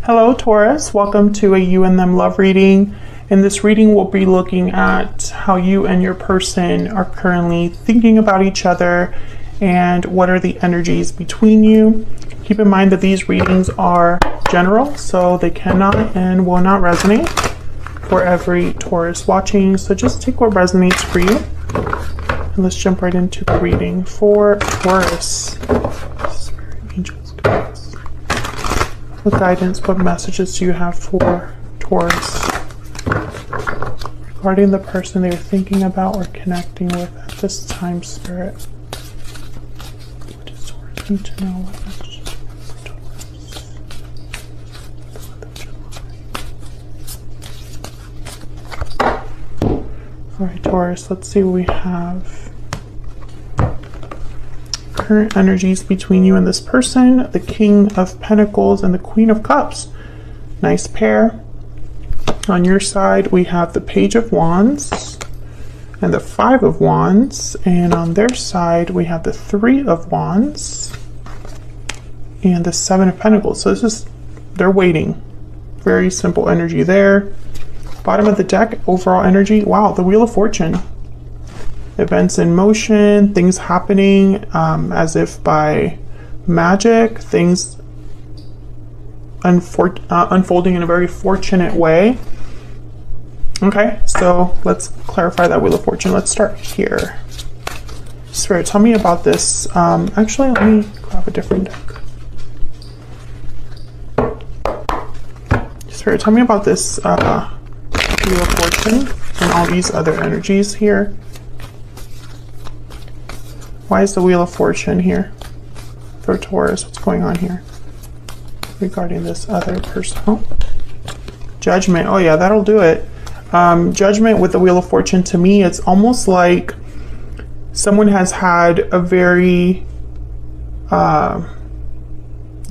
Hello Taurus, welcome to a you and them love reading. In this reading we'll be looking at how you and your person are currently thinking about each other and what are the energies between you. Keep in mind that these readings are general, so they cannot and will not resonate for every Taurus watching, so just take what resonates for you. And let's jump right into the reading for Taurus. Spirit, angels, guides. What guidance, what messages do you have for Taurus regarding the person they're thinking about or connecting with at this time, Spirit? What does Taurus need to know? What messages for Taurus? Alright, Taurus, let's see what we have. Current energies between you and this person, the King of Pentacles and the Queen of Cups. Nice pair. On your side we have the Page of Wands and the Five of Wands, and on their side we have the Three of Wands and the Seven of Pentacles. So this is, they're waiting. Very simple energy there. Bottom of the deck, overall energy, wow, the Wheel of Fortune. Events in motion, things happening as if by magic, things unfolding in a very fortunate way. Okay, so let's clarify that Wheel of Fortune. Let's start here. Spirit, tell me about this. Actually, let me grab a different deck. Spirit, tell me about this Wheel of Fortune and all these other energies here. Why is the Wheel of Fortune here for Taurus? What's going on here regarding this other person? Oh, Judgment. Oh yeah, that'll do it. Judgment with the Wheel of Fortune, to me, it's almost like someone has had a very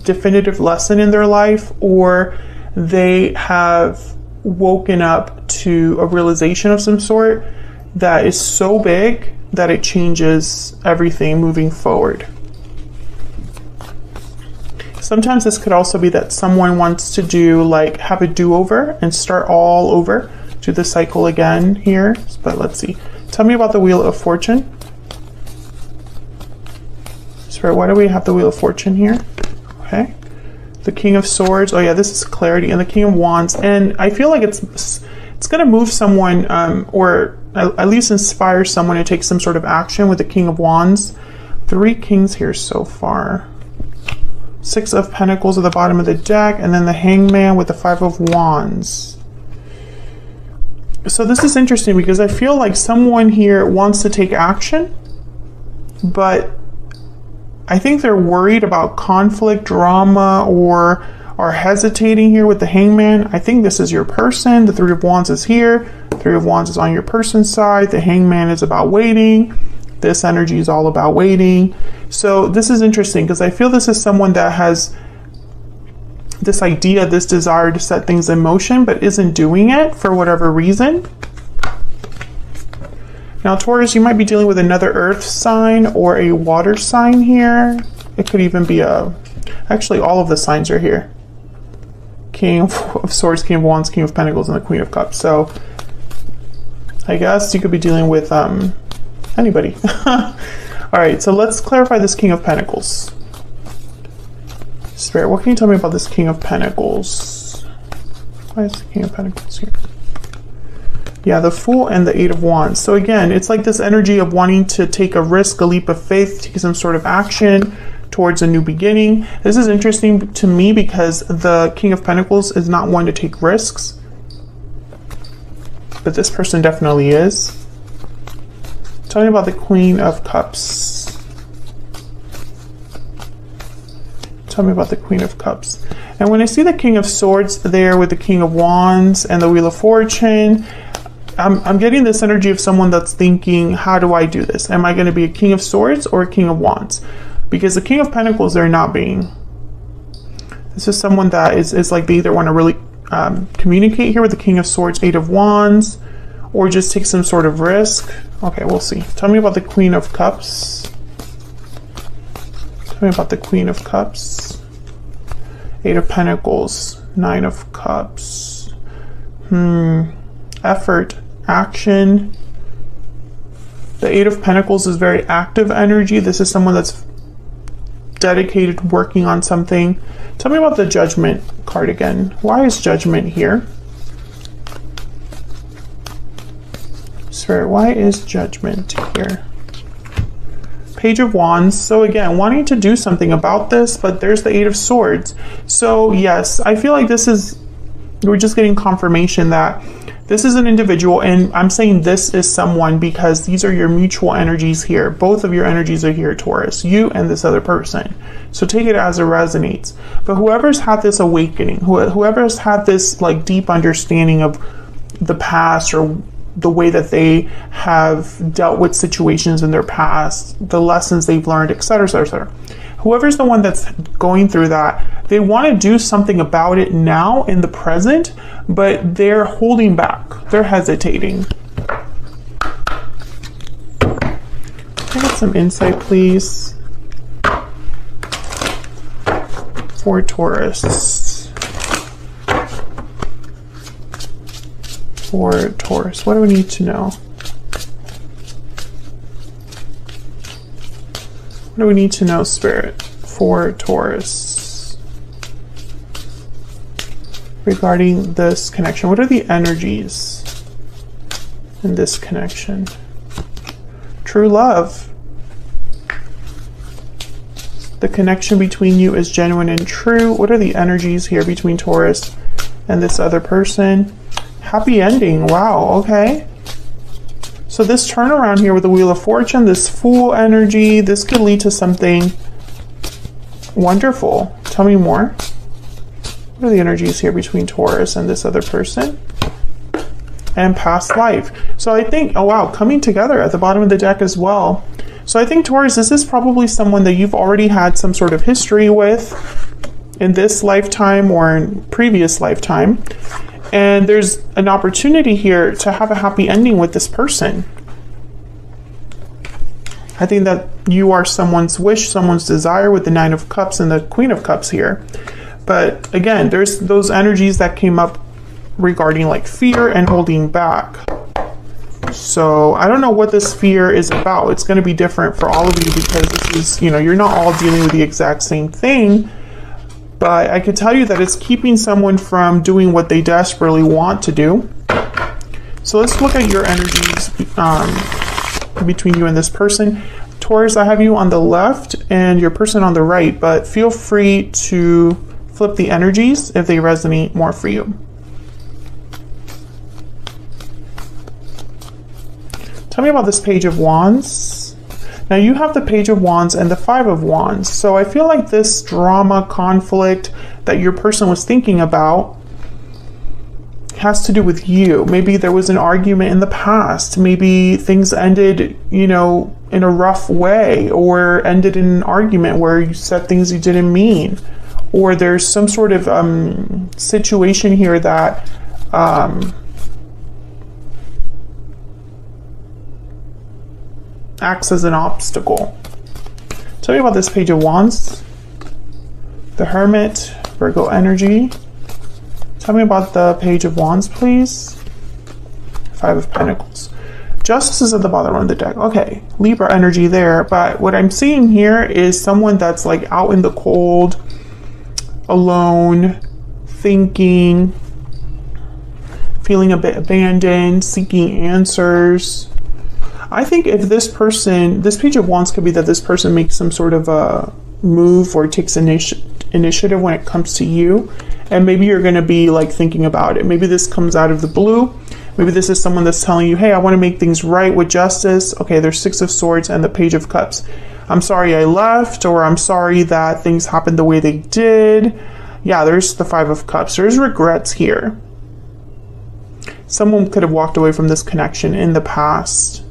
definitive lesson in their life, or they have woken up to a realization of some sort that is so big that it changes everything moving forward. Sometimes this could also be that someone wants to do, like, have a do-over and start all over, do the cycle again here. But let's see. Tell me about the Wheel of Fortune. Spirit, why do we have the Wheel of Fortune here? Okay. The King of Swords. Oh yeah, this is clarity. And the King of Wands. And I feel like it's going to move someone or at least inspire someone to take some sort of action with the King of Wands. Three kings here so far. Six of Pentacles at the bottom of the deck, and then the Hangman with the Five of Wands. So this is interesting because I feel like someone here wants to take action, but I think they're worried about conflict, drama, or are hesitating here with the Hangman. I think this is your person. The Three of Wands is here. Three of Wands is on your person's side. The Hangman is about waiting. This energy is all about waiting. So this is interesting because I feel this is someone that has this idea, this desire to set things in motion, but isn't doing it for whatever reason. Now, Taurus, you might be dealing with another earth sign or a water sign here. It could even be actually all of the signs are here. King of Swords, King of Wands, King of Pentacles, and the Queen of Cups. So I guess you could be dealing with anybody. All right, so let's clarify this King of Pentacles. Spirit, what can you tell me about this King of Pentacles? Why is the King of Pentacles here? Yeah, the Fool and the Eight of Wands. So again, it's like this energy of wanting to take a risk, a leap of faith, take some sort of action towards a new beginning. This is interesting to me because the King of Pentacles is not one to take risks, but this person definitely is. Tell me about the Queen of Cups. Tell me about the Queen of Cups. And when I see the King of Swords there with the King of Wands and the Wheel of Fortune, I'm getting this energy of someone that's thinking, how do I do this? Am I going to be a King of Swords or a King of Wands? Because the King of Pentacles, they're not being. This is someone that is like they either want to really communicate here with the King of Swords, Eight of Wands, or just take some sort of risk. Okay, we'll see. Tell me about the Queen of Cups. Tell me about the Queen of Cups. Eight of Pentacles. Nine of Cups. Effort, action. The Eight of Pentacles is very active energy. This is someone that's dedicated, working on something. Tell me about the Judgment card again. Why is Judgment here? Spirit, why is Judgment here? Page of Wands. So again, wanting to do something about this, but there's the Eight of Swords. So yes, I feel like this is, we're just getting confirmation that this is an individual, and I'm saying this is someone because these are your mutual energies here. Both of your energies are here, Taurus, you and this other person. So take it as it resonates. But whoever's had this awakening, whoever's had this like deep understanding of the past or the way that they have dealt with situations in their past, the lessons they've learned, etc., etc. Whoever's the one that's going through that, they want to do something about it now in the present, but they're holding back. They're hesitating. Can I get some insight, please? For Taurus. For Taurus, what do we need to know? What do we need to know, Spirit, for Taurus regarding this connection? What are the energies in this connection? True love. The connection between you is genuine and true. What are the energies here between Taurus and this other person? Happy ending. Wow, okay. So this turnaround here with the Wheel of Fortune, this Fool energy, this could lead to something wonderful. Tell me more. What are the energies here between Taurus and this other person? And past life. So I think, oh wow, coming together at the bottom of the deck as well. So I think, Taurus, this is probably someone that you've already had some sort of history with in this lifetime or in previous lifetime. And there's an opportunity here to have a happy ending with this person. I think that you are someone's wish, someone's desire with the Nine of Cups and the Queen of Cups here. But again, there's those energies that came up regarding like fear and holding back. So I don't know what this fear is about. It's going to be different for all of you because this is, you know, you're not all dealing with the exact same thing. But I could tell you that it's keeping someone from doing what they desperately want to do. So let's look at your energies between you and this person. Taurus, I have you on the left and your person on the right, but feel free to flip the energies if they resonate more for you. Tell me about this Page of Wands. Now you have the Page of Wands and the Five of Wands. So I feel like this drama, conflict that your person was thinking about has to do with you. Maybe there was an argument in the past. Maybe things ended, you know, in a rough way, or ended in an argument where you said things you didn't mean. Or there's some sort of situation here that acts as an obstacle. Tell me about this Page of Wands. The Hermit, Virgo energy. Tell me about the Page of Wands, please. Five of Pentacles. Justice is at the bottom of the deck. Okay, Libra energy there, but what I'm seeing here is someone that's like out in the cold, alone, thinking, feeling a bit abandoned, seeking answers. I think if this person, this Page of Wands could be that this person makes some sort of a move or takes initiative when it comes to you, and maybe you're going to be like thinking about it. Maybe this comes out of the blue. Maybe this is someone that's telling you, hey, I want to make things right with justice. Okay, there's Six of Swords and the Page of Cups. I'm sorry I left, or I'm sorry that things happened the way they did. Yeah, there's the Five of Cups. There's regrets here. Someone could have walked away from this connection in the past.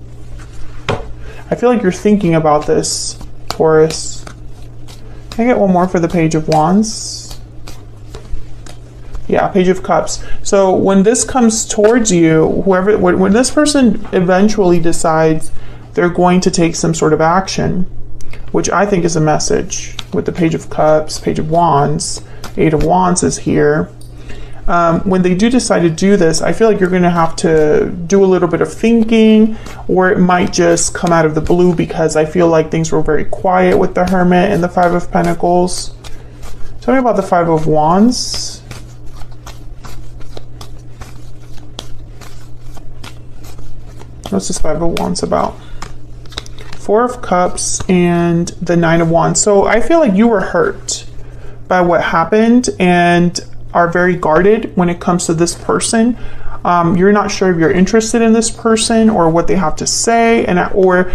I feel like you're thinking about this, Taurus. Can I get one more for the Page of Wands? Yeah, Page of Cups. So when this comes towards you, when this person eventually decides they're going to take some sort of action, which I think is a message with the Page of Cups, Page of Wands, Eight of Wands is here. when they do decide to do this, I feel like you're going to have to do a little bit of thinking, or it might just come out of the blue, because I feel like things were very quiet with the Hermit and the Five of Pentacles. Tell me about the Five of Wands. What's this Five of Wands about? Four of Cups and the Nine of Wands. So I feel like you were hurt by what happened and are very guarded when it comes to this person. You're not sure if you're interested in this person or what they have to say, or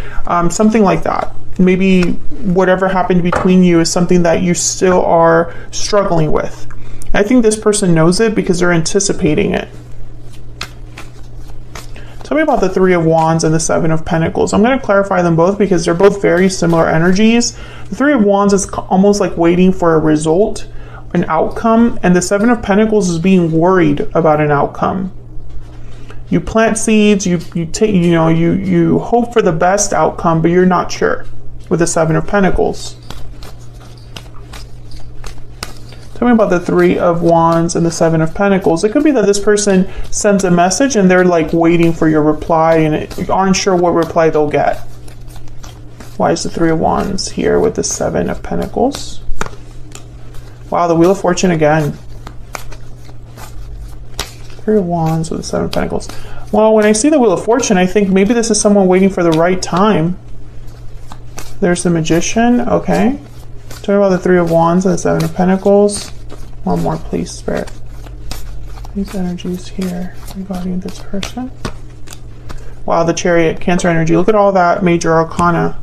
something like that. Maybe whatever happened between you is something that you still are struggling with. I think this person knows it because they're anticipating it. Tell me about the Three of Wands and the Seven of Pentacles. I'm going to clarify them both because they're both very similar energies. The Three of Wands is almost like waiting for a result, an outcome, and the Seven of Pentacles is being worried about an outcome. You plant seeds, you hope for the best outcome, but you're not sure with the Seven of Pentacles. Tell me about the Three of Wands and the Seven of Pentacles. It could be that this person sends a message and they're like waiting for your reply and aren't sure what reply they'll get. Why is the Three of Wands here with the Seven of Pentacles? Wow, the Wheel of Fortune again. Three of Wands with the Seven of Pentacles. Well, when I see the Wheel of Fortune, I think maybe this is someone waiting for the right time. There's the Magician. Okay. Tell me about the Three of Wands and the Seven of Pentacles. One more, please, Spirit. These energies here regarding this person. Wow, the Chariot, Cancer energy. Look at all that major arcana.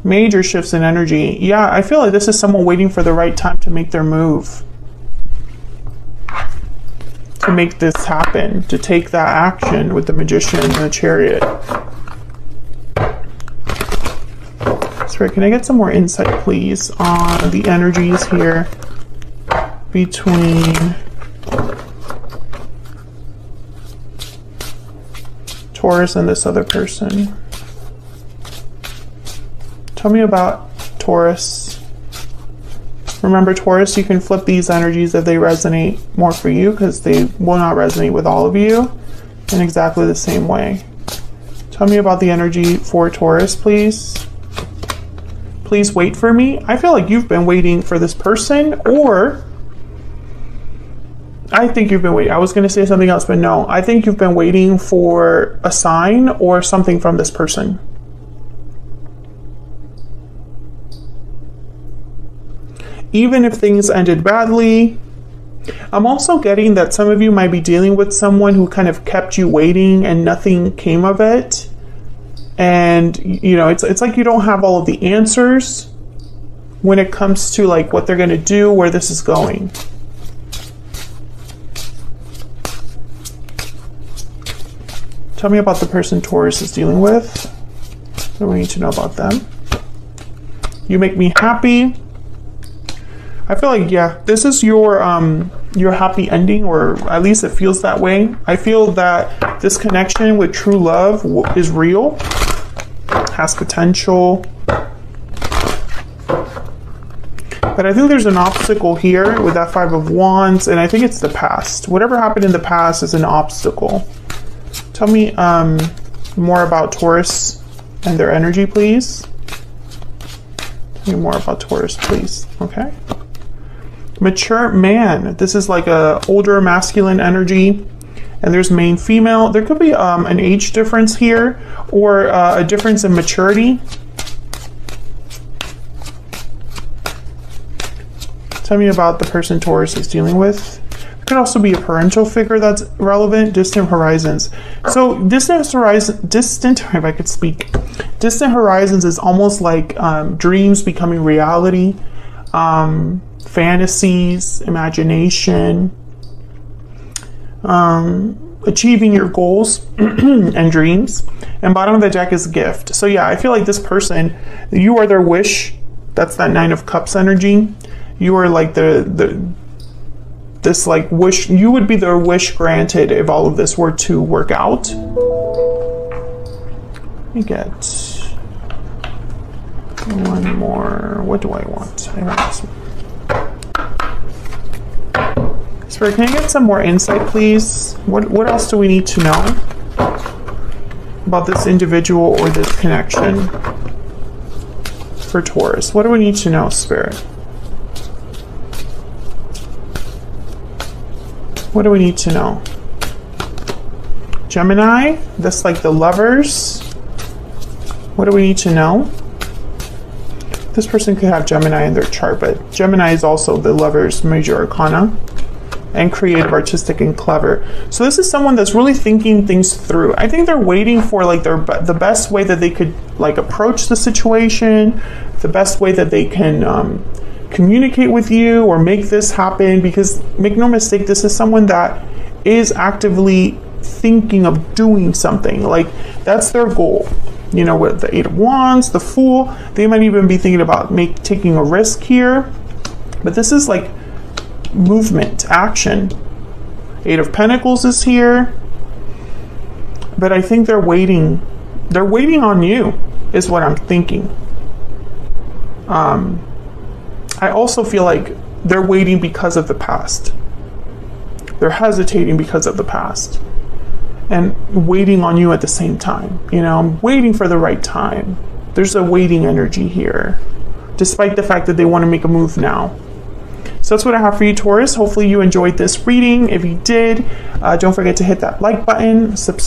Major shifts in energy. Yeah, I feel like this is someone waiting for the right time to make their move. To make this happen. To take that action with the Magician and the Chariot. Spirit, can I get some more insight, please, on the energies here between Taurus and this other person? Tell me about Taurus. Remember, Taurus, you can flip these energies if they resonate more for you, because they will not resonate with all of you in exactly the same way. Tell me about the energy for Taurus, please. Please wait for me. I feel like you've been waiting for this person, or I think you've been waiting. I was going to say something else, but no. I think you've been waiting for a sign or something from this person. Even if things ended badly, I'm also getting that some of you might be dealing with someone who kind of kept you waiting and nothing came of it. And, you know, it's like you don't have all of the answers when it comes to like what they're going to do, where this is going. Tell me about the person Taurus is dealing with. What do we need to know about them? You make me happy. I feel like, yeah, this is your happy ending, or at least it feels that way. I feel that this connection with true love is real, has potential. But I think there's an obstacle here with that Five of Wands, and I think it's the past. Whatever happened in the past is an obstacle. Tell me more about Taurus and their energy, please. Tell me more about Taurus, please. Okay. Mature man. This is like a older masculine energy, and there's male, female. There could be an age difference here, or a difference in maturity. Tell me about the person Taurus is dealing with. It could also be a parental figure that's relevant. Distant horizons. So distant horizons is almost like dreams becoming reality. Fantasies, imagination, achieving your goals and dreams. And bottom of the deck is gift. So yeah, I feel like this person, you are their wish. That's that Nine of Cups energy. You are like this like wish. You would be their wish granted if all of this were to work out. Let me get one more. What do I want? I want this one. Spirit, can I get some more insight, please? What else do we need to know about this individual or this connection for Taurus? What do we need to know, Spirit? What do we need to know? Gemini, that's like the lovers. What do we need to know? This person could have Gemini in their chart, but Gemini is also the lovers' major arcana. And creative, artistic, and clever. So this is someone that's really thinking things through. I think they're waiting for like the best way that they could like approach the situation, the best way that they can communicate with you or make this happen, because make no mistake, this is someone that is actively thinking of doing something. Like that's their goal. You know, with the Eight of Wands, the Fool, they might even be thinking about taking a risk here. But this is like movement, action. Eight of Pentacles is here. But I think they're waiting. They're waiting on you, is what I'm thinking. I also feel like they're waiting because of the past. They're hesitating because of the past. And waiting on you at the same time. You know, I'm waiting for the right time. There's a waiting energy here, despite the fact that they want to make a move now. So that's what I have for you, Taurus. Hopefully you enjoyed this reading. If you did, don't forget to hit that like button, subscribe.